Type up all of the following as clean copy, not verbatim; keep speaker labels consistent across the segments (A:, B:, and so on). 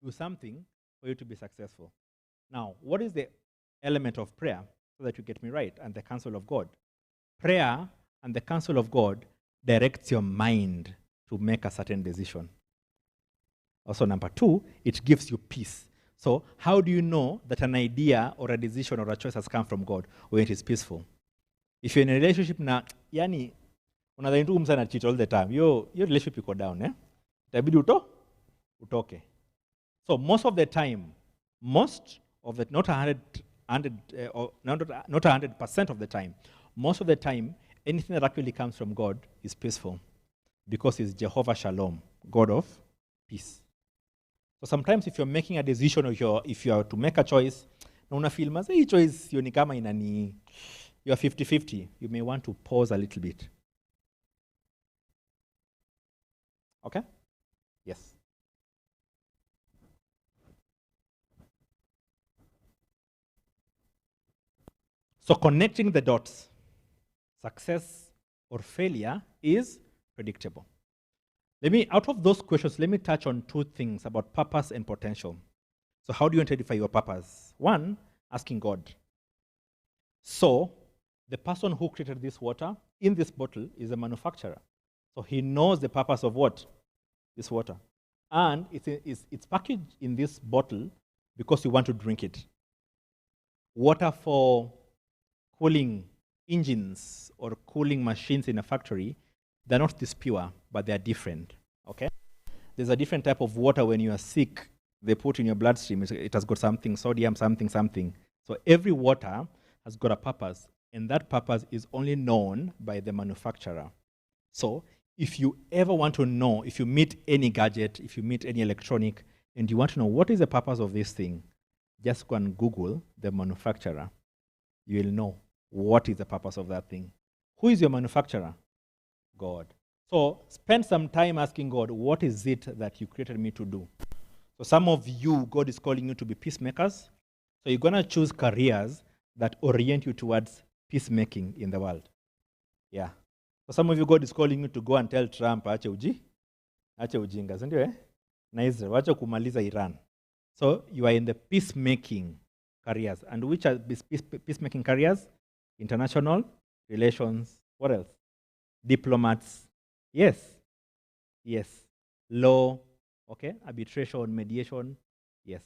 A: do something for you to be successful. Now, what is the element of prayer, so that you get me right, and the counsel of God? Prayer and the counsel of God directs your mind to make a certain decision. Also, number two, it gives you peace. So, how do you know that an idea or a decision or a choice has come from God when it is peaceful? If you're in a relationship na, yani, unadhani tu msa na cheat all the time, your relationship iko down, eh? Itabidi utoke. So, most of the time, not 100% of the time, most of the time, anything that actually comes from God is peaceful, because He's Jehovah Shalom, God of peace. So sometimes if you're making a decision, or if you are to make a choice, na una feel mas hii choice yoni kama inani, you are 50-50, you may want to pause a little bit. Okay? Yes. So connecting the dots, success or failure is predictable. Out of those questions, let me touch on two things about purpose and potential. So how do you identify your purpose? One, asking God. So the person who created this water in this bottle is a manufacturer. So he knows the purpose of what? This water. And it's packaged in this bottle because you want to drink it. Water for cooling engines or cooling machines in a factory, they're not this pure, but they're different, okay? There's a different type of water when you are sick, they put in your bloodstream, it has got something, sodium, something. So every water has got a purpose, and that purpose is only known by the manufacturer. So if you ever want to know, if you meet any gadget, if you meet any electronic, and you want to know what is the purpose of this thing, just go and Google the manufacturer. You will know what is the purpose of that thing. Who is your manufacturer? God. So spend some time asking God, what is it that you created me to do? So some of you, God is calling you to be peacemakers. So you're going to choose careers that orient you towards peacemaking in the world. Yeah. So some of you, God is calling you to go and tell Trump, ache ujinga, sindio eh? Na Israel, wacha kumaliza Iran. So you are in the peacemaking careers. And which are peacemaking careers? International relations. What else? Diplomats. Yes. Law. Okay. Arbitration, mediation. Yes.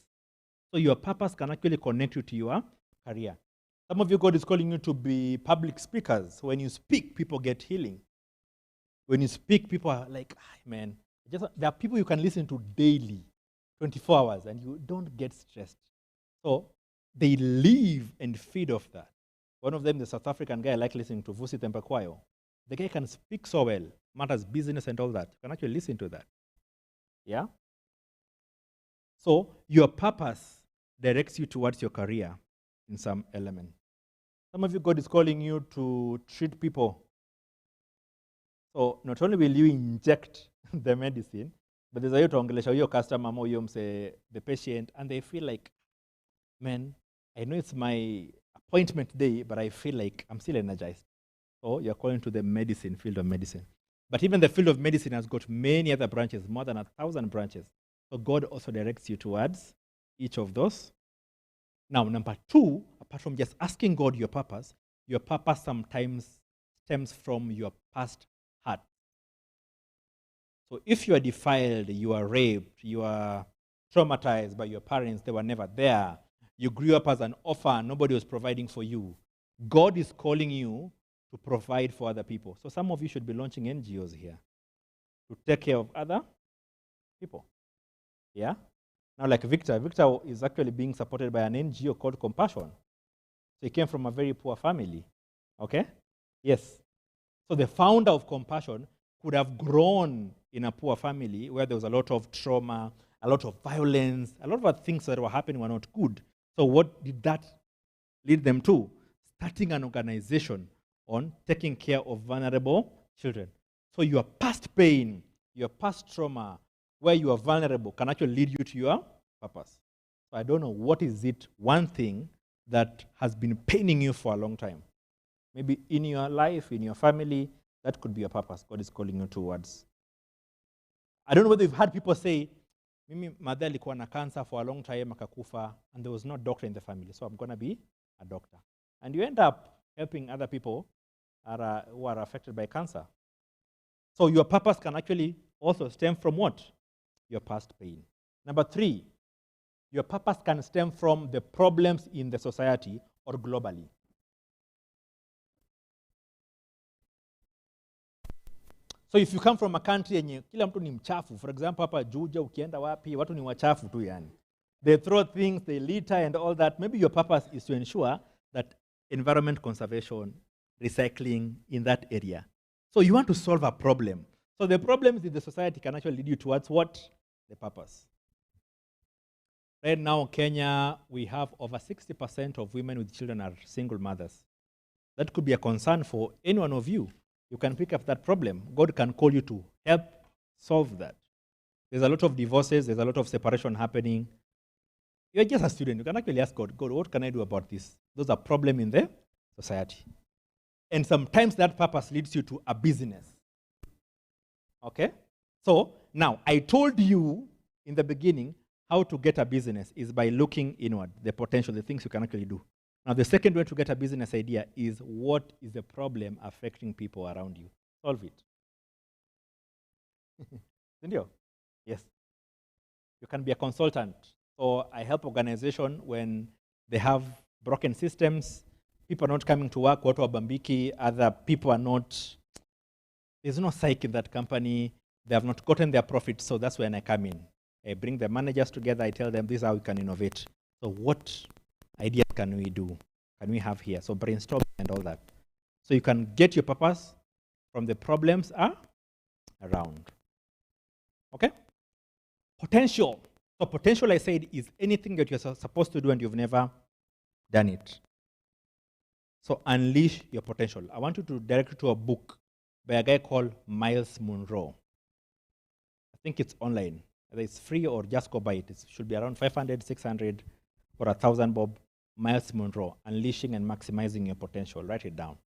A: So your purpose can actually connect you to your career. Some of you, God is calling you to be public speakers. When you speak, people get healing. When you speak, people are like, man, there are people you can listen to daily, 24 hours, and you don't get stressed. So they live and feed off that. One of them, the South African guy I like listening to, Vusi Tempekwayo. The guy can speak so well, matters business and all that. You can actually listen to that. Yeah? So your purpose directs you towards your career in some element. Some of you, God is calling you to treat people. So not only will you inject the medicine, but there's a way to ongelesha your customer, the patient, and they feel like, man, I know it's my appointment day, but I feel like I'm still energized. So you're calling to the field of medicine. But even the field of medicine has got many other branches, more than 1,000 branches. So God also directs you towards each of those. Now, number two, apart from just asking God your purpose sometimes stems from your past hurt. So if you are defiled, you are raped, you are traumatized by your parents, they were never there, you grew up as an orphan, nobody was providing for you, God is calling you to provide for other people. So some of you should be launching NGOs here to take care of other people. Yeah? Now, like Victor is actually being supported by an NGO called Compassion. So he came from a very poor family. Okay? Yes. So the founder of Compassion could have grown in a poor family where there was a lot of trauma, a lot of violence, a lot of things that were happening were not good. So what did that lead them to? Starting an organization on taking care of vulnerable children. So your past pain, your past trauma, where you are vulnerable can actually lead you to your purpose. So I don't know, what is it, one thing that has been paining you for a long time? Maybe in your life, in your family, that could be a purpose God is calling you towards. I don't know whether you've heard people say, Mimi mother alikuwa na cancer for a long time akakufa, and there was no doctor in the family, so I'm going to be a doctor. And you end up helping other people who are affected by cancer. So your purpose can actually also stem from what? Your past pain. Number 3, your purpose can stem from the problems in the society or globally. So if you come from a country yenye kila mtu ni mchafu, for example hapa Juja ukienda wapi watu ni wachafu tu yani. They throw things, they litter and all that. Maybe your purpose is to ensure that environment conservation, recycling in that area. So you want to solve a problem. So the problems in the society can actually lead you towards what? The purpose. Right now, Kenya, we have over 60% of women with children are single mothers. That could be a concern for any one of you. You can pick up that problem. God can call you to help solve that. There's a lot of divorces, there's a lot of separation happening. You're just a student. You can actually ask God, God, what can I do about this? Those are problems in the society. And sometimes that purpose leads you to a business. Okay? So now, I told you in the beginning how to get a business is by looking inward, the potential, the things you can actually do. Now, the second way to get a business idea is what is the problem affecting people around you? Solve it. Yes. You can be a consultant. So I help organization when they have broken systems, people are not coming to work, watu wabambiki, other people are not, there's no psyche in that company, they have not gotten their profit, so that's when I come in. I bring the managers together, I tell them this is how we can innovate. So what ideas can we do? Can we have here? So brainstorm and all that. So you can get your purpose from the problems around. Okay? Potential. So potential, I said, is anything that you're supposed to do and you've never done it. So unleash your potential. I want you to direct you to a book by a guy called Miles Monroe. I think it's online. Either it's free or just go buy it. It should be around 500, 600 or 1,000 bob. Miles Monroe, Unleashing and Maximizing Your Potential. Write it down.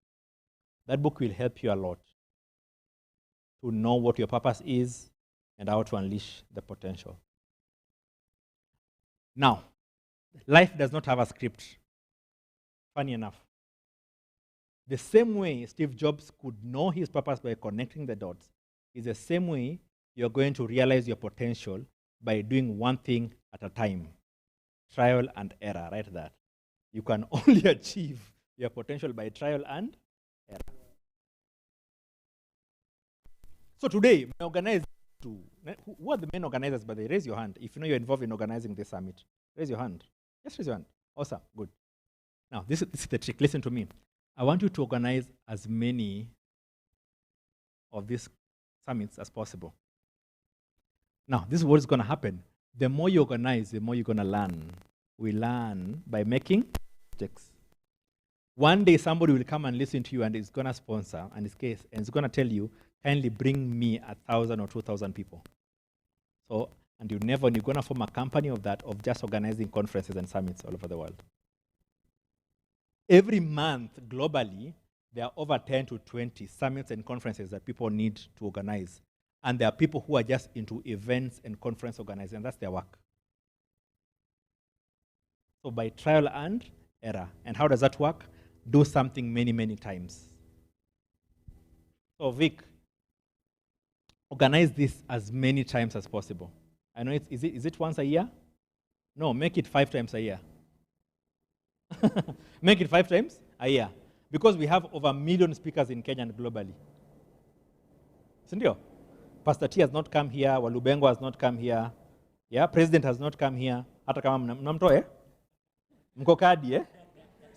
A: That book will help you a lot to know what your purpose is and how to unleash the potential. Now, life does not have a script. Funny enough. The same way Steve Jobs could know his purpose by connecting the dots is the same way you're going to realize your potential by doing one thing at a time. Trial and error, write that. You can only achieve your potential by trial and error. So today, we organize who are the main organizers, by the way? Raise your hand. If you know you're involved in organizing this summit, raise your hand. Just raise your hand. Awesome, good. Now, this is the trick. Listen to me. I want you to organize as many of these summits as possible. Now, this is what is going to happen. The more you organize, the more you're going to learn. We learn by making mistakes. One day, somebody will come and listen to you and is going to sponsor, and it's going to tell you, kindly bring me 1,000 or 2,000 people. So, and you're going to form a company of that, of just organizing conferences and summits all over the world. Every month, globally, there are over 10 to 20 summits and conferences that people need to organize. And there are people who are just into events and conference organizing, and that's their work. So by trial and error. And how does that work? Do something many, many times. So Vic, organize this as many times as possible. I know is it once a year? No, make it 5 times a year. Make it 5 times a year. Because we have over 1 million speakers in Kenya and globally. Sindio? Pastor T has not come here, Walubengo has not come here. Yeah, President has not come here. Hata kama mnamtoe? Mkokadi, eh?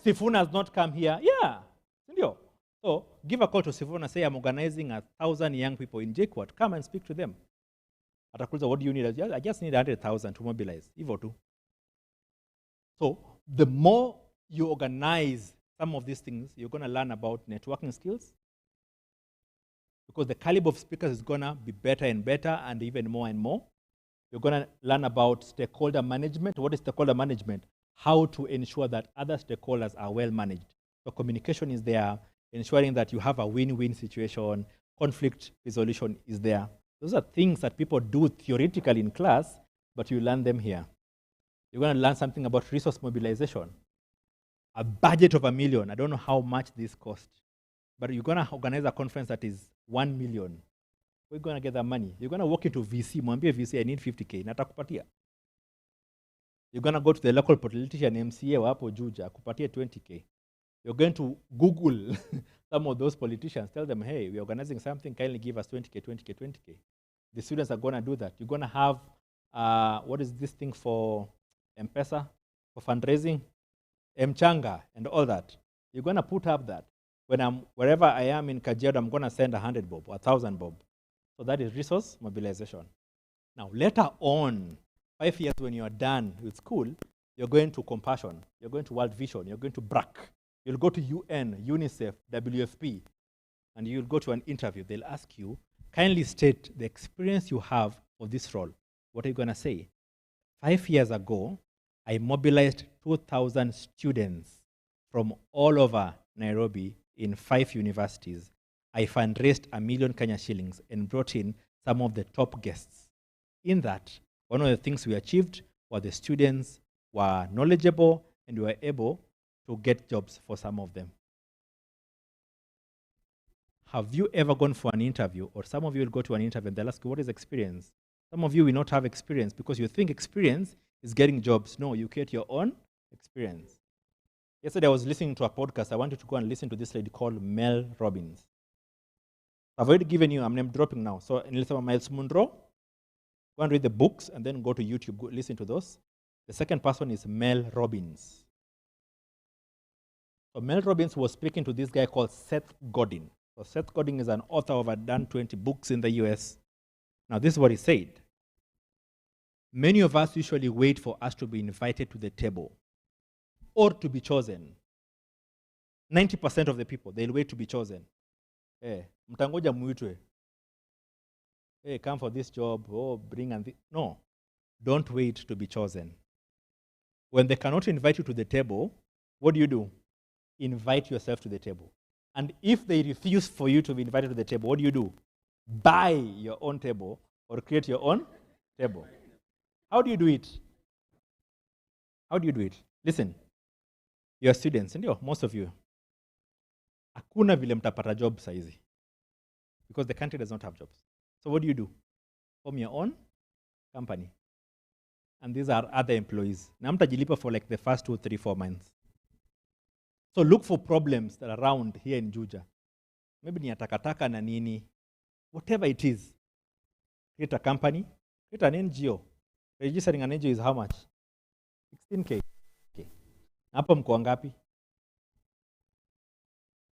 A: Sifuna has not come here. Yeah. Sindio? So give a call to Sifuna, say I'm organizing 1,000 young people in JKUAT. Come and speak to them. Atakuuliza, what do you need? I just need 100,000 to mobilize. Hivyo tu. So the more you organize some of these things, you're going to learn about networking skills, because the caliber of speakers is going to be better and better and even more and more. You're going to learn about stakeholder management. What is stakeholder management? How to ensure that other stakeholders are well managed. So communication is there, ensuring that you have a win-win situation, conflict resolution is there. Those are things that people do theoretically in class, but you learn them here. You're going to learn something about resource mobilization. A budget of $1 million. I don't know how much this costs, but you're going to organize a conference that is 1 million. We're going to get that money. You're going to walk into VC, mwambie VC, I need 50K, natakupatia. You're going to go to the local politician, MCA, wapo Juja, kupatia 20K. You're going to Google some of those politicians, tell them, hey, we're organizing something, kindly give us 20K, 20K, 20K. The students are going to do that. You're going to have, what is this thing for M-Pesa, for fundraising? Mchanga and all that. You're going to put up that. Wherever I am in Kajiado, I'm going to send 100 bob, 1,000 bob. So that is resource mobilization. Now, later on, 5 years when you're done with school, you're going to Compassion, you're going to World Vision, you're going to BRAC, you'll go to UN, UNICEF, WFP, and you'll go to an interview. They'll ask you, kindly state the experience you have for this role. What are you going to say? 5 years ago, I mobilized 2,000 students from all over Nairobi in 5 universities. I fundraised 1 million Kenya shillings and brought in some of the top guests. In that, one of the things we achieved was the students were knowledgeable and we were able to get jobs for some of them. Have you ever gone for an interview, or some of you will go to an interview and they'll ask you, what is experience? Some of you will not have experience because you think experience is getting jobs. No, you create your own experience. Yesterday I was listening to a podcast. I wanted to go and listen to this lady called Mel Robbins. I've already given you, I'm name dropping now. So Nilisema Miles Munro, go and read the books and then go to YouTube, go listen to those. The second person is Mel Robbins. So Mel Robbins was speaking to this guy called Seth Godin. So Seth Godin is an author of done 20 books in the US. Now this is what he said. Many of us usually wait for us to be invited to the table or to be chosen. 90% of the people, they'll wait to be chosen. Hey, mtangoja muitwe. Hey, come for this job. Oh, bring and no, don't wait to be chosen. When they cannot invite you to the table, what do? Invite yourself to the table. And if they refuse for you to be invited to the table, what do? Buy your own table or create your own table. How do you do it? How do you do it? Listen, you're students, and most of you. Hakuna vile mtapata job saizi. Because the country does not have jobs. So what do? Form your own company. And these are other employees. Na mtajilipa for like the first 2, 3, 4 months. So look for problems that are around here in Juja. Maybe ni takataka na nini. Whatever it is. Create a company. Create an NGO. Registering an NGO is how much? 16K. Okay. Hapo mko ngapi?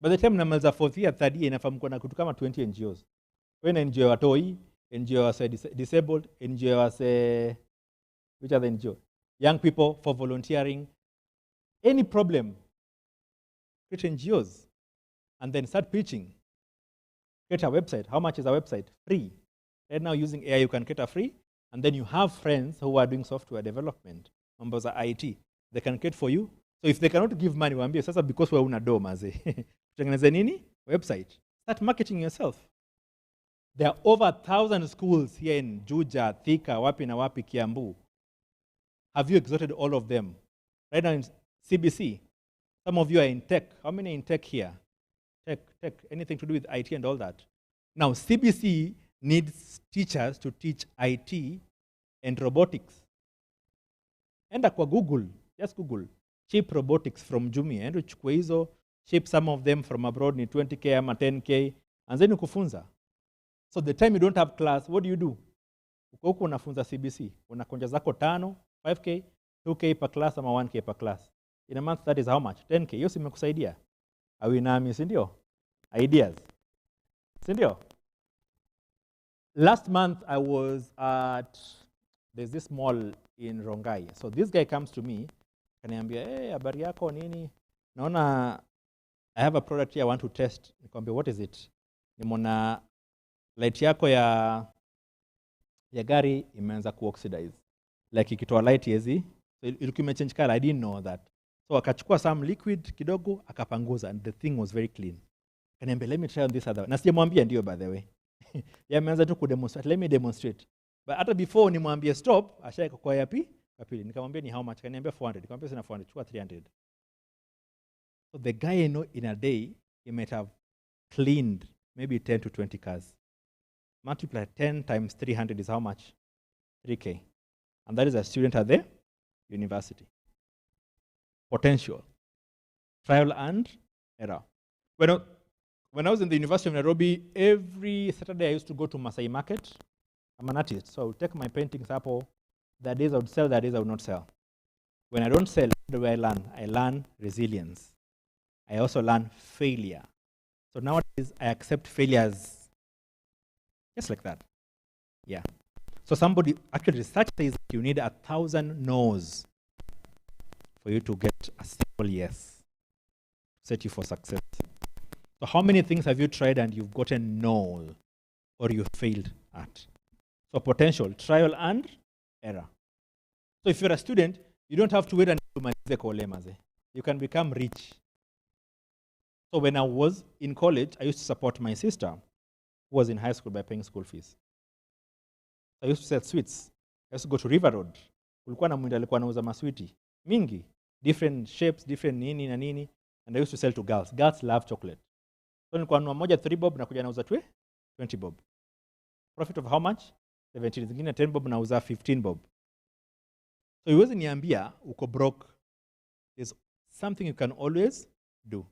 A: By the time namaliza 4th year, 3rd year, inafaa mko na kitu kama 20 NGOs. When NGO watoi, NGO was disabled, NGO was which other NGO? Young people for volunteering. Any problem, create NGOs. And then start pitching. Create a website. How much is a website? Free. Right now using AI, you can create a free. And then you have friends who are doing software development. Members of IT. They can create for you. So if they cannot give money, waambie sasa because wewe una do maze. Tutengeneze nini? Website. Start marketing yourself. There are over 1,000 schools here in Juja, Thika, wapi na wapi, Kiambu. Have you exhausted all of them? Right now in CBC, some of you are in tech. How many are in tech here? Tech, anything to do with IT and all that. Now, CBC needs teachers to teach IT and robotics. Enda kwa Google, just Google, cheap robotics from Jumia. Enda uchukue hizo, ship some of them from abroad ni 20K ama 10K, and then ukufunza. So the time you don't have class, what do? Uko huko unafunza CBC, unakonja zako 5, 5K, 2K per class ama 1K per class. In a month, that is how much? 10K. Hiyo si imekusaidia? Awinami, si ndio? Ideas. Si ndio? Last month, I was at, there's this mall in Rongai. So this guy comes to me, kaniambia, hey, habari yako nini? Naona, I have a product here I want to test. Nikamwambia, what is it? Nimeona light yako ya gari imeanza kuoxidize. Like ikitoa light yezi, so ilikuwa imechange color. I didn't know that. So akachukua some liquid kidogo, akapanguza, and the thing was very clean. Kaniambia, let me try on this other. Na sijamwambia ndio, by the way. Yameanza tu kudemonstrate. Let me demonstrate. But hata before nimwambie stop, ashaika kwa yapi? Pili. Nikamwambia ni how much? Kaniambia 400. Nikamwambia sina 400, chukua 300. So the guy I know in a day, he might have cleaned maybe 10 to 20 cars. Multiply 10 times 300 is how much? 3K. And that is a student at the university. Potential. Trial and error. When I was in the University of Nairobi, every Saturday I used to go to Masai Market. I'm an artist, so I would take my paintings up. The days I would sell, the days I would not sell. When I don't sell, what do I learn? I learn resilience. I also learn failure. So nowadays, I accept failures just like that. Yeah. So somebody, actually research says that you need 1,000 no's for you to get a simple yes. Set you for success. So how many things have you tried and you've gotten no or you failed at? So potential, trial and error. So if you're a student, you don't have to wait until you malize kolemaze. You can become rich. So when I was in college, I used to support my sister who was in high school by paying school fees. I used to sell sweets. I used to go to River Road. Kulikuwa na mwindi alikuwa anauza maswiti mingi, different shapes, different nini na nini, and I used to sell to girls. Girls love chocolate. So nilikuwa nunua moja 3 bob na kuja nauza 20 bob. Profit of how much? 17. Zingine 10 bob nauza 15 bob. So huwezi niambia uko broke. There's something you can always do.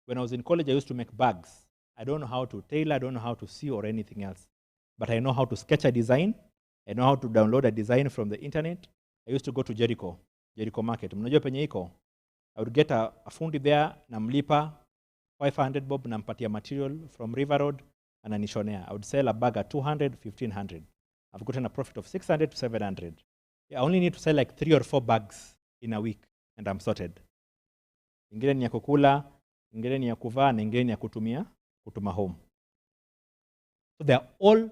A: When I was in college, I used to make bags. I don't know how to tailor, I don't know how to sew or anything else. But I know how to sketch a design. I know how to download a design from the internet. I used to go to Jericho Market. Mnajua penye iko? I would get a fundi there, namlipa 500 bob, nampatia material from River Road, and anishonea. I would sell a bag at 200, 1500. I've gotten a profit of 600 to 700. I only need to sell like 3 or 4 bags in a week, and I'm sorted. Ingine ni ya kukula, ingine ni ya kuvaa, na ingine ni ya kutuma home. So they are all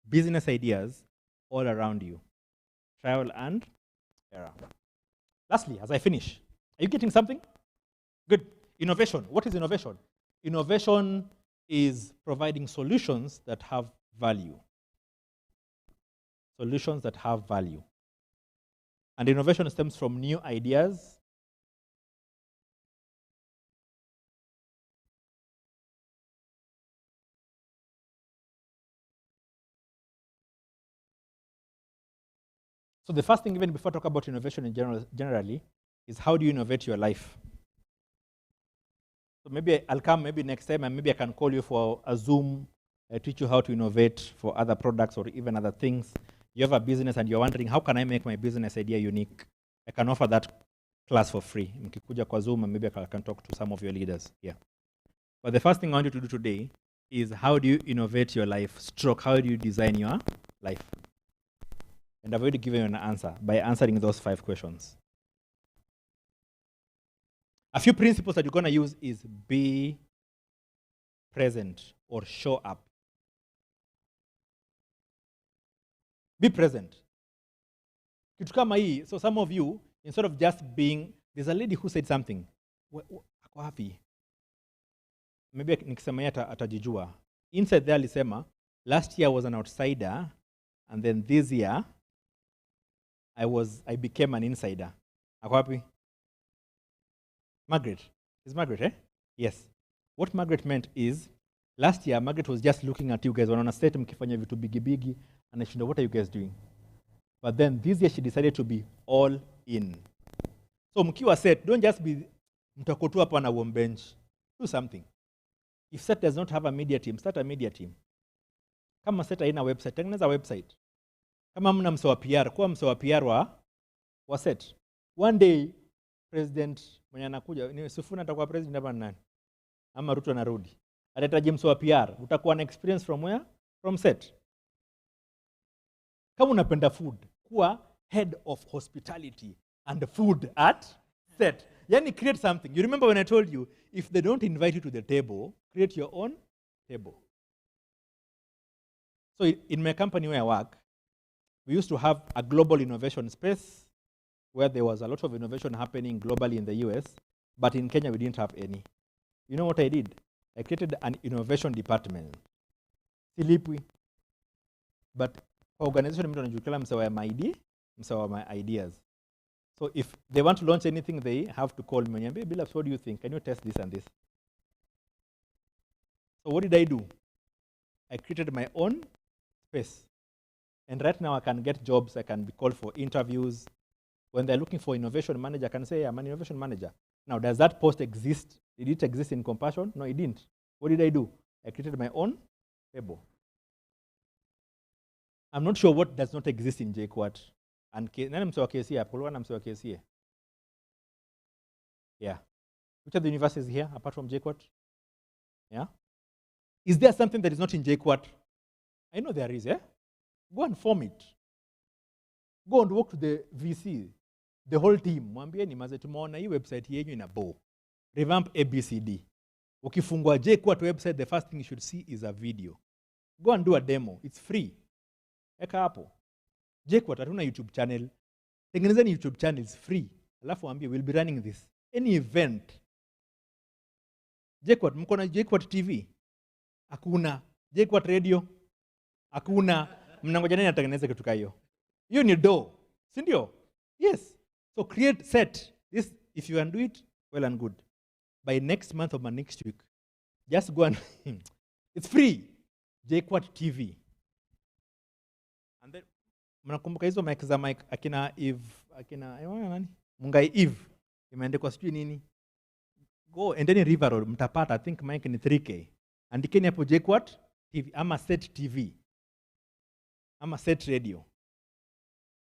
A: business ideas all around you. Trial and error. Lastly, as I finish, are you getting something? Good. Innovation. What is innovation? Innovation is providing solutions that have value. Solutions that have value. And innovation stems from new ideas. So the first thing, even before I talk about innovation in generally, is how do you innovate your life? So maybe I'll come maybe next time, and maybe I can call you for a Zoom, teach you how to innovate for other products or even other things. You have a business and you're wondering, how can I make my business idea unique? I can offer that class for free. Mkikuja kwa Zoom, and maybe I can talk to some of your leaders here. But the first thing I want you to do today is how do you innovate your life, how do you design your life? And I've already given you an answer by answering those 5 questions. A few principles that you're going to use is be present or show up. Be present. Kitu kama hii, so some of you, instead of just being, there's a lady who said something. Ako happy. Maybe nikisema yeye atajijua. Inside there alisema, last year I was an outsider, and then this year I became an insider. Ako happy? Margaret. Is Margaret, eh? Yes. What Margaret meant is, last year Margaret was just looking at you guys on a set mkifanya vitu bigi, and she know what are you guys doing? But then this year she decided to be all in. So mkiwa set, don't just be mtakotu hapa na warm bench. Do something. If set does not have a media team, start a media team. Kama set haina website, tengeneza website. Kama mna msewa PR, kuwa msewa PR wa set. One day, president mwenye anakuja, ni Sifuna atakuwa president hapa nani? Ama Ruto anarudi. Atahitaji msewa PR, utakuwa na experience from where? From set. Kama unapenda food, kuwa head of hospitality and food at set. Yani create something. You remember when I told you, if they don't invite you to the table, create your own table. So in my company where I work, we used to have a global innovation space where there was a lot of innovation happening globally in the US, but in Kenya we didn't have any. You know what I did? I created an innovation department. Silipwi. But organization mtu anajulikana msewa my ID, msewa my ideas. So if they want to launch anything, they have to call me. Billups, what do you think? Can you test this and this? So what did I do? I created my own space. And right now I can get jobs, I can be called for interviews. When they're looking for innovation manager, I can say, I'm an innovation manager. Now, does that post exist? Did it exist in Compassion? No, it didn't. What did I do? I created my own table. I'm not sure what does not exist in JKUAT. And nani msewa KCA? Apolwana msewa KCA. Yeah. Which are the universities here apart from JKUAT? Yeah. Is there something that is not in JKUAT? I know there is, eh? Go and form it. Go and work to the VC, the whole team. Mwambieni maze tumeona hii website yenyu ina bo. Revamp ABCD. Ukifungua JKUAT website, the first thing you should see is a video. Go and do a demo. It's free. Eka hapo. JKUAT hatuna YouTube channel. Tengenezeni YouTube channel, it's free. Alafu waambie we'll be running this. Any event. JKUAT, mko na JKUAT TV? Hakuna. JKUAT radio? Hakuna. Mnangoja nani atengeneze kitu kama hiyo? Hiyo ni do. Si ndio? Yes. So create set. This, if you can do it, well and good. By next month or by next week, just go and it's free. JKUAT TV. And then mnakumbuka hizo mic za mic akina Eve, akina nani? Mungai Eve. Imeandikwa sijui nini. Go and then River Road mtapata, I think mic ni 3K. Andikeni hapo JKUAT TV ama set TV. Ama set radio.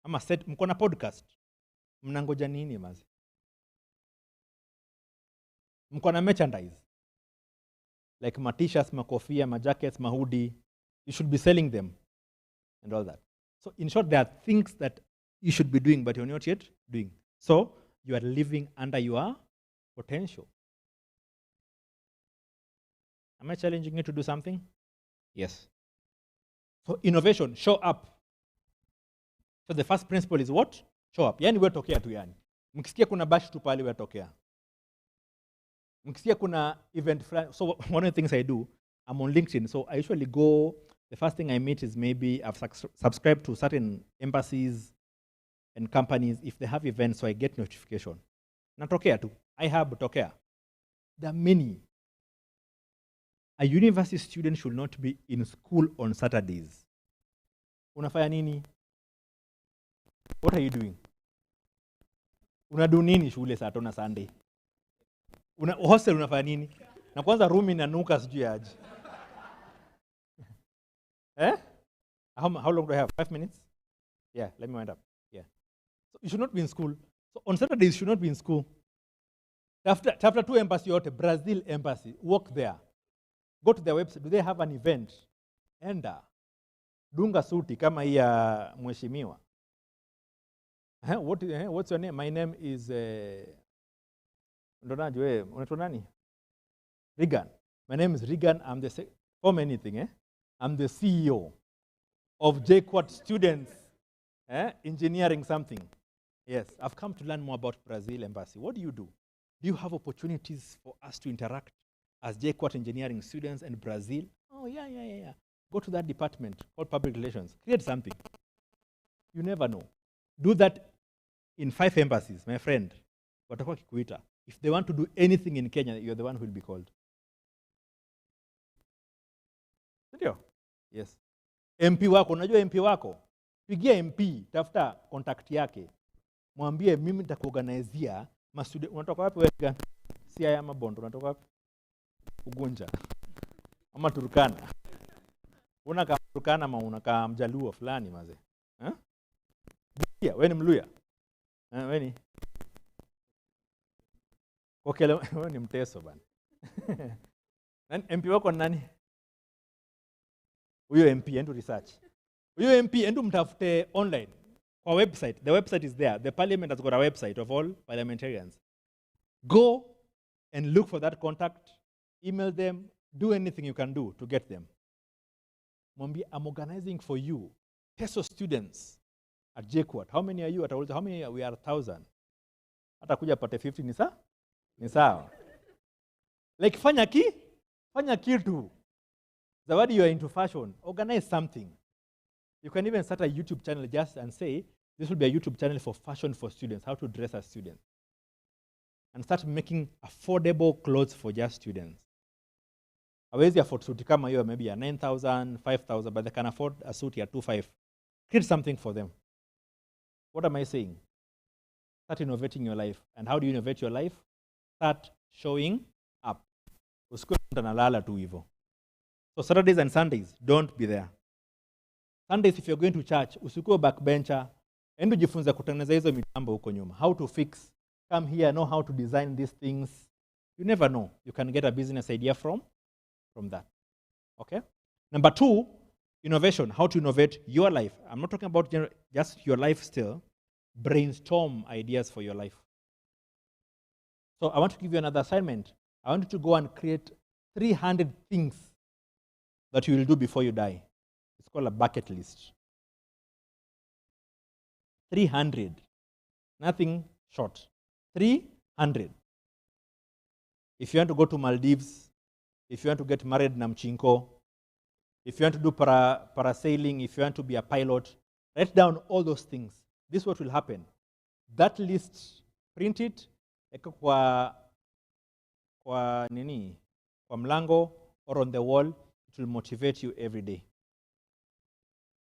A: Ama set, mko na podcast. Mnangoja nini mazi? Mko na merchandise. Like ma t-shirts, ma kofia, ma jackets, ma hoodie. You should be selling them. And all that. So in short, there are things that you should be doing, but you're not yet doing. So you are living under your potential. Am I challenging you to do something? Yes. So innovation, show up. So the first principle is what? Show up. Yani wewe tokea tu yani. Mkisikia kuna bash tu pale wewe tokea. Mkisikia kuna event. So one of the things I do, I'm on LinkedIn. So I usually go, the first thing I meet is maybe I've subscribed to certain embassies and companies. If they have events, so I get notification. Natokea tu. I have tokea. There are many. A university student should not be in school on Saturdays. Unafanya nini? What are you doing? Unadu nini shule saa tano Sunday? Hostel unafanya nini? Na kwanza room inanuka sijui aje. Eh? How long do I have? 5 minutes? Yeah, let me wind up. Yeah. So you should not be in school. So on Saturdays you should not be in school. After 2 embassy yote, Brazil embassy, walk there. Go to their website. Do they have an event? Enda. Dunga suti kama hii ya mheshimiwa. What's your name? My name is Ndonaje wewe? Unaitwa nani? Regan. My name is Regan. I'm the for anything, I'm the CEO of JKUAT students, engineering something. Yes, I've come to learn more about Brazil embassy. What do you do? Do you have opportunities for us to interact as JKUAT engineering students in Brazil? Oh, yeah. Go to that department called public relations. Create something. You never know. Do that in 5 embassies, my friend. Watakuwa kikuita. If they want to do anything in Kenya, you're the one who will be called. Ndio? Yes. MP wako, unajua MP wako? Pigia MP, tafuta contact yake. Mwambie mimi nitakuorganizea mastudent. Unatoka wapi wewe? Siaya ama Bondo, unatoka wapi? Ugunja. Ama Turkana. Unakaa Turkana ama unakaa Mjaluo fulani maze. Wewe ni Mluya? Wewe ni? Okay, wewe ni Mteso bana. MP wako nani? Huyo MP endo research. Huyo MP endo mtafute online kwa website. The website is there. The parliament has got a website of all parliamentarians. Go and look for that contact, email them, do anything you can do to get them. Mwambie, I'm organizing for you. Teso students at JKUAT. How many are you? How many are we? Are 1,000. Hata kuja pate 50 ni sawa? Ni sawa. Like fanya kitu. Zawadi, you are into fashion. Organize something. You can even start a YouTube channel just and say, this will be a YouTube channel for fashion for students, how to dress as students. And start making affordable clothes for just students. Hawezi afford suit kama hiyo maybe a 9,000, 5,000, but they can afford a suit at 2,500. Create something for them. What am I saying? Start innovating your life. And how do you innovate your life? Start showing up. Usikue unalala tu hivyo. So Saturdays and Sundays, don't be there. Sundays, if you're going to church, usikue backbencher. Endo jifunza kutengeneza hizo mitambo huko nyuma. How to fix. Come here, know how to design these things. You never know. You can get a business idea from that. Okay? Number 2, innovation. How to innovate your life. I'm not talking about just your life still. Brainstorm ideas for your life. So I want to give you another assignment. I want you to go and create 300 things that you will do before you die. It's called a bucket list. 300. Nothing short. 300. If you want to go to Maldives, if you want to get married na mchinko, if you want to do parasailing, if you want to be a pilot, write down all those things. This is what will happen. That list, print it, eka kwa mlango or on the wall. It will motivate you every day.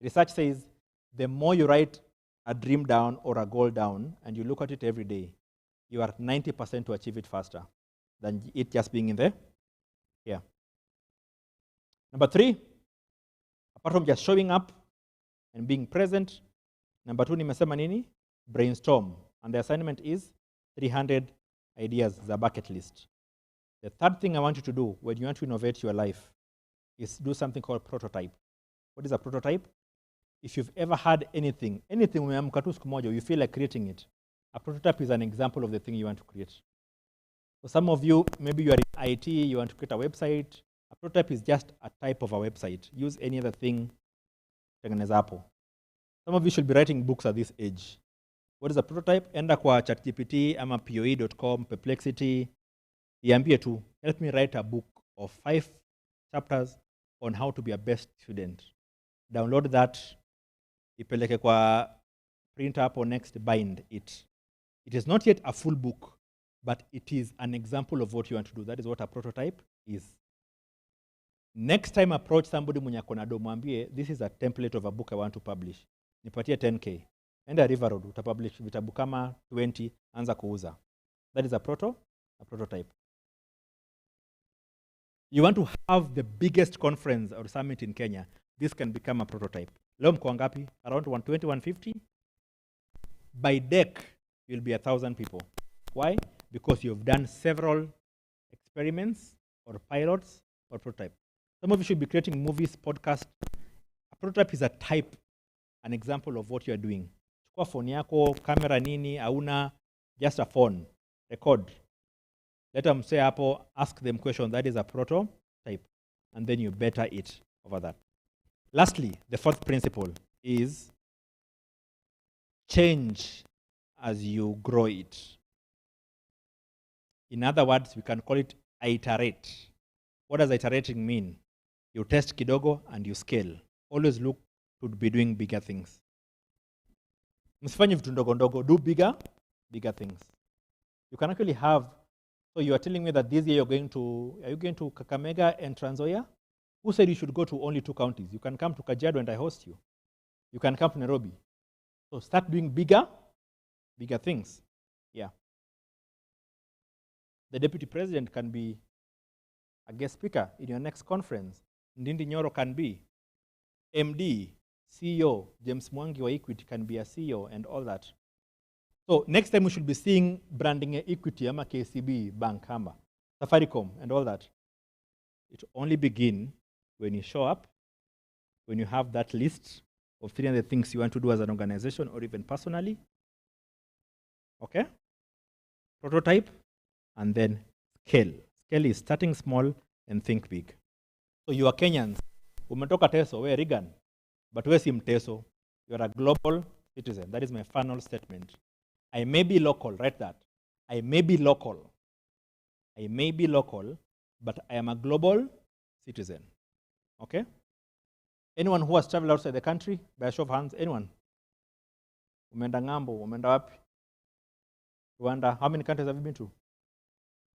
A: Research says the more you write a dream down or a goal down and you look at it every day, you are 90% to achieve it faster than it just being in there. Yeah. Number 3, apart from just showing up and being present, number 2 nimesema nini? Brainstorm. And the assignment is 300 ideas, the bucket list. The third thing I want you to do when you want to innovate your life is do something called prototype. What is a prototype? If you've ever had anything umeamka tu siku moja, you feel like creating it. A prototype is an example of the thing you want to create. So some of you, maybe you are in IT, you want to create a website. A prototype is just a type of a website. Use any other thing. Tengeneza hapo. Some of you should be writing books at this age. What is a prototype? Enda kwa ChatGPT, ama poe.com, Perplexity. Iambie tu, help me write a book of 5 chapters on how to be a best student. Download that, ipeleke kwa printer hapo, next bind it. It is not yet a full book, but it is an example of what you want to do. That is what a prototype is. Next time approach somebody mwenye akona do, mwambie, this is a template of a book I want to publish. Nipatie 10K. Enda River Road, utapublish vitabu kama 20, anza kuuza. That is a prototype. You want to have the biggest conference or summit in Kenya, this can become a prototype. Leo mko ngapi? Around 120, 150? By deck, you'll be 1,000 people. Why? Because you've done several experiments or pilots or prototype. Some of you should be creating movies, podcasts. A prototype is a type, an example of what you're doing. Chukua phone yako, camera nini, hauna, just a phone, record. Let them say hapo, ask them question. That is a prototype. And then you better it over that. Lastly, the 4th principle is change as you grow it. In other words, we can call it iterate. What does iterating mean? You test kidogo and you scale. Always look to be doing bigger things. Msifanye vitu ndogo ndogo, do bigger things. You can actually have, so you are telling me that this year are you going to Kakamega and Trans Nzoia? Who said you should go to only 2 counties? You can come to Kajiado and I host you. You can come to Nairobi. So start doing bigger things. Yeah. The deputy president can be a guest speaker in your next conference. Ndindi Nyoro can be. MD, CEO, James Mwangi wa Equity can be a CEO and all that. So next time we should be seeing branding Equity, ama KCB, Bank, Hamba, Safaricom and all that. It only begin when you show up, when you have that list of 300 things you want to do as an organization or even personally. Okay? Prototype and then scale. Scale is starting small and think big. So you are Kenyans. Umetoka Teso, we Regan. But we si Mteso. You are a global citizen. That is my final statement. I may be local, write that. I may be local. I may be local, but I am a global citizen. Okay? Anyone who has traveled outside the country, by a show of hands, anyone? Umeenda ng'ambo, umeenda wapi? Rwanda. How many countries have you been to?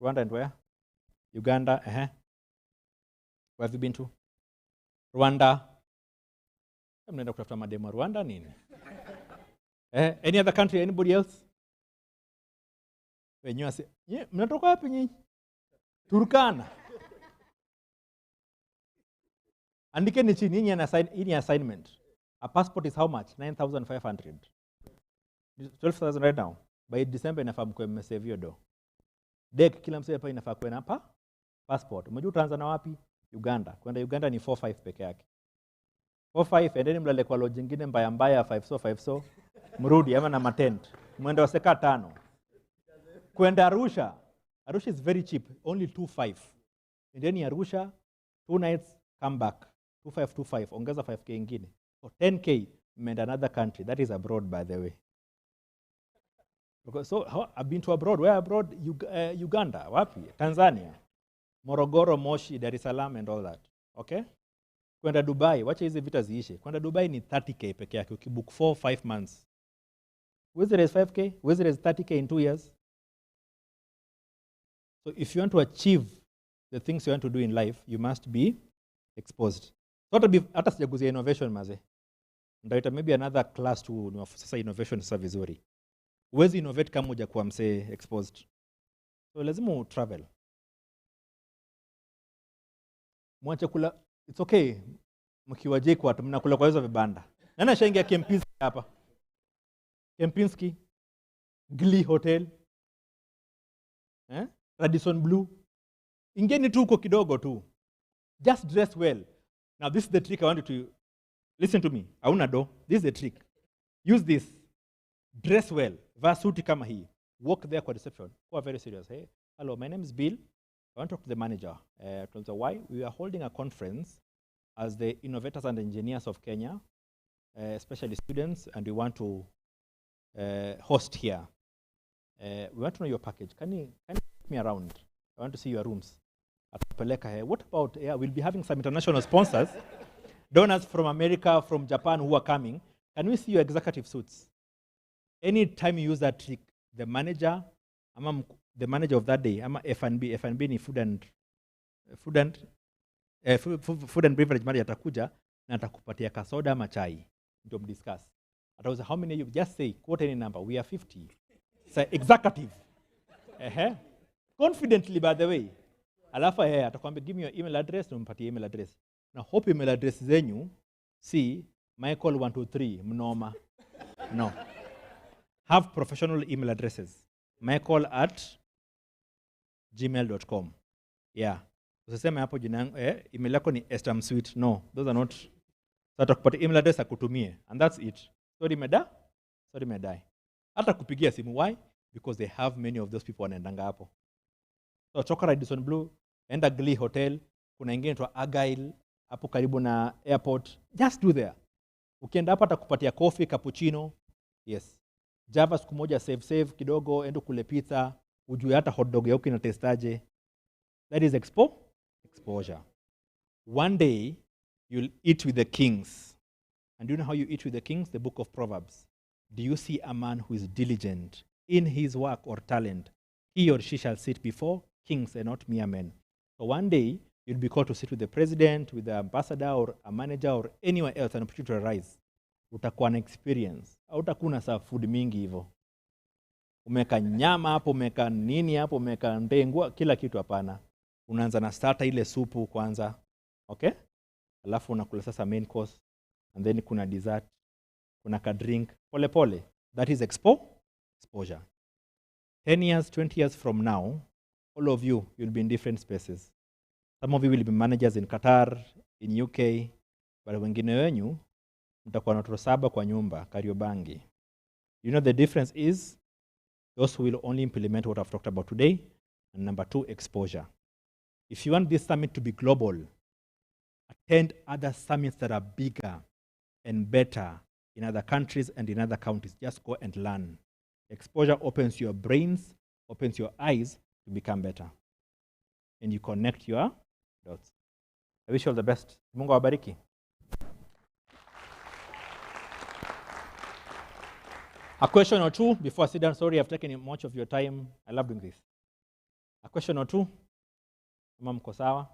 A: Rwanda and where? Uganda. Where have you been to? Rwanda. Mnaenda kutafuta mademo Rwanda nini? Any other country? Anybody else? Wenyewe ase, mnatoka wapi nyinyi? Turkana. Andikeni chini nyinyi assignment. A passport is how much? 9,500. 12,000 right now. By December inafaa mkwe mmesave hiyo do. Dek kila msee hapa inafaa kuwe na hapa passport. Unajua utaanza na wapi? Uganda. Kwenda Uganda ni 4-5 peke yake. 4-5 endeni mlale kwa lodge nyingine mbaya mbaya 5 so. Mrudi ama na matent. Mwende waseka 5. Kwenda Arusha. Arusha is very cheap, only 2,500. Endeni Arusha 2 nights, come back. 2,525. Ongeza 5k ingine. So 10k mmeenda another country. That is abroad, by the way. So I've been to abroad. Where abroad? Uganda. Wapi? Tanzania. Morogoro, Moshi, Dar es Salaam and all that. Okay? Kwenda Dubai. Wacha hizi vita ziishe. Kwenda Dubai ni 30k peke yake. Ukibook 4-5 months. Whether it is 5k, whether it is 30k in 2 years. So if you want to achieve the things you want to do in life, you must be exposed. So hata sijaguzia innovation maze. Ndaita maybe another class to sasa innovation sasa vizuri. Uwezi innovate kama hujakuwa msee exposed. So lazima travel. Mwache kula, it's okay. Mkiwa JKUAT mnakula kwa hizo vibanda. Nani ashaingia Kempinski hapa? Kempinski, Glee Hotel, Radisson Blue. Ingeni tu huko kidogo tu. Just dress well. Now this is the trick I want you to listen to me. Hauna do. This is the trick. Use this. Dress well. Vaa suti kama hii. Walk there kwa reception. Who are very serious. Hey, hello, my name is Bill. I want to talk to the manager. Why? We are holding a conference as the innovators and engineers of Kenya, especially students, and we want to host here. We want to know your package. Can you take me around? I want to see your rooms. What about, we'll be having some international sponsors, donors from America, from Japan who are coming. Can we see your executive suits? Anytime you use that trick, the manager of that day, F&B ni food and beverage manager atakuja na atakupatia kasoda ama chai. Ndio discuss. Atauza how many you just say quote any number. We are 50. Say executive. Confidently, by the way. Alafu atakwambia give me your email address na umpatie email address. Na hope email address zenyu si Michael123 mnoma. No. Have professional email addresses. michael@gmail.com. Yeah. Usiseme hapo jina yangu email yako ni estamsweet. No, those are not. So atakupatia email address akutumie and that's it. Story medai. Hata kupigia simu. Why? Because they have many of those people wanaendanga hapo. So choka Radisson Blue, enda Glee Hotel, kuna ingine inaitwa Argyle hapo karibu na airport. Just do there. Ukienda hapo atakupatia coffee, cappuccino. Yes. Java siku moja save kidogo, endo kule pizza, ujue hata hot dog yako ina testaje. That is exposure. One day you'll eat with the kings. And do you know how you eat with the kings? The book of Proverbs. Do you see a man who is diligent in his work or talent? He or she shall sit before kings and not mere men. So one day you'll be called to sit with the president, with the ambassador or a manager or anyone else, an opportunity to arise. Utakuwa na experience. Hautakuwa na food mingi hivyo. Umeka nyama hapo, umeka nini hapo, umeka ndengwa, kila kitu hapana. Unaanza na starter ile supu kwanza. Okay? Alafu unakula sasa main course. And then kuna dessert. Kuna ka drink. Pole pole. That is exposure. 10 years, 20 years from now, all of you will be in different spaces. Some of you will be managers in Qatar, in UK, but wengine wenyu mtakuwa na watoto 7 kwa nyumba, Kariobangi. You know the difference is those who will only implement what I've talked about today. And number 2, exposure. If you want this summit to be global, attend other summits that are bigger and better in other countries and in other counties. Just go and learn. Exposure opens your brains, opens your eyes to become better. And you connect your dots. I wish you all the best. Mungu awabariki. A question or two before I sit down. Sorry, I've taken much of your time. I love doing this. A question or two. Kama mko sawa?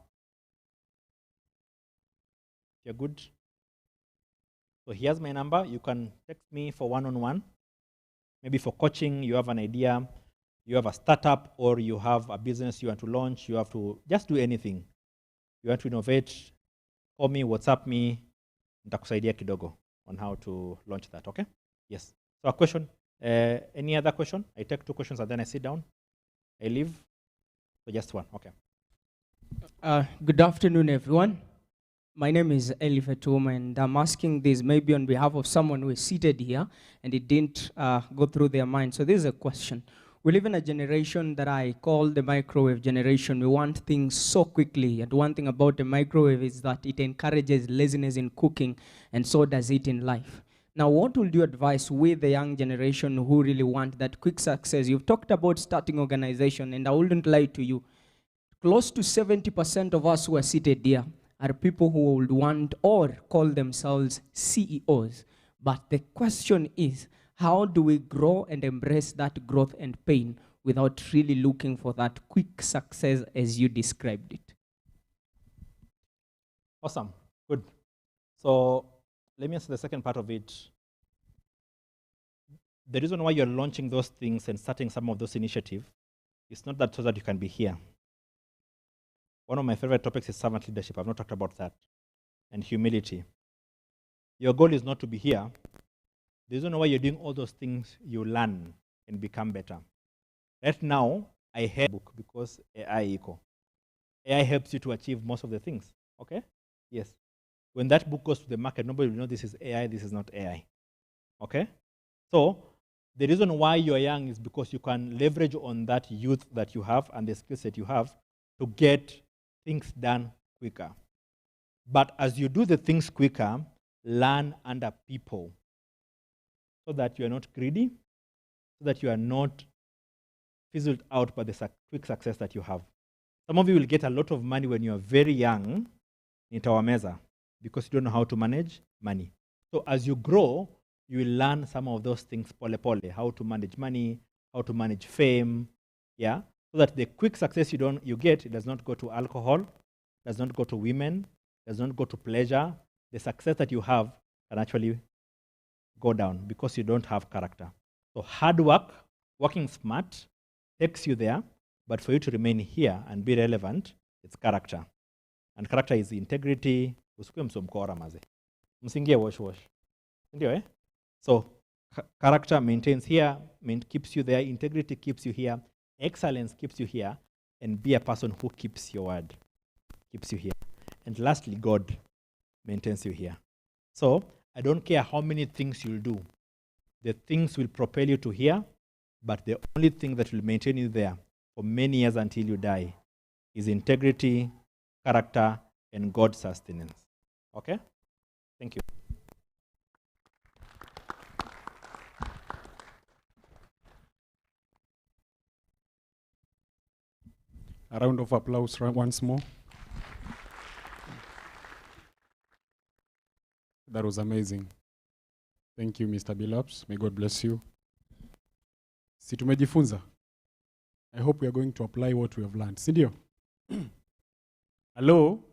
A: You're good. So here's my number. You can text me for one-on-one. Maybe for coaching, you have an idea, you have a startup, or you have a business you want to launch. You have to just do anything. You want to innovate, call me, WhatsApp me, nitakusaidia kidogo on how to launch that, okay? Yes. So a question, any other question? I take 2 questions and then I sit down. I leave. So just one, okay.
B: Good afternoon, everyone. My name is Innovate, and I'm asking this maybe on behalf of someone who is seated here and it didn't go through their mind. So this is a question. We live in a generation that I call the microwave generation. We want things so quickly. And one thing about the microwave is that it encourages laziness in cooking, and so does it in life. Now, what would you advise with the young generation who really want that quick success? You've talked about starting organization, and I wouldn't lie to you. Close to 70% of us who are seated here are people who would want or call themselves CEOs. But the question is, how do we grow and embrace that growth and pain without really looking for that quick success as you described it?
A: Awesome, good. So let me answer the second part of it. The reason why you're launching those things and starting some of those initiatives is not that so that you can be here. One of my favorite topics is servant leadership. I've not talked about that. And humility. Your goal is not to be here. The reason why you're doing all those things, you learn and become better. Right now, I have a book because AI eco. AI helps you to achieve most of the things. Okay? Yes. When that book goes to the market, nobody will know this is AI, this is not AI. Okay? So the reason why you're young is because you can leverage on that youth that you have and the skill set you have to get things done quicker. But as you do the things quicker, learn under people so that you are not greedy, so that you are not fizzled out by the quick success that you have. Some of you will get a lot of money when you are very young in Tawameza because you don't know how to manage money. So as you grow, you will learn some of those things pole pole, how to manage money, how to manage fame, yeah, so that the quick success you get, it does not go to alcohol, does not go to women, does not go to pleasure. The success that you have can actually go down because you don't have character. So hard work, working smart, takes you there, but for you to remain here and be relevant, it's character. And character is integrity. Usikue msomkora maze. Msingie wash. Ndio eh? So character maintains here, keeps you there, integrity keeps you here, excellence keeps you here, and be a person who keeps your word, keeps you here. And lastly, God maintains you here. So I don't care how many things you'll do. The things will propel you to here, but the only thing that will maintain you there for many years until you die is integrity, character, and God's sustenance. Okay? Thank you.
C: A round of applause once more. That was amazing. Thank you, Mr. Billups. May God bless you. Si tumejifunza. I hope we are going to apply what we have learned. Sindio? Hello?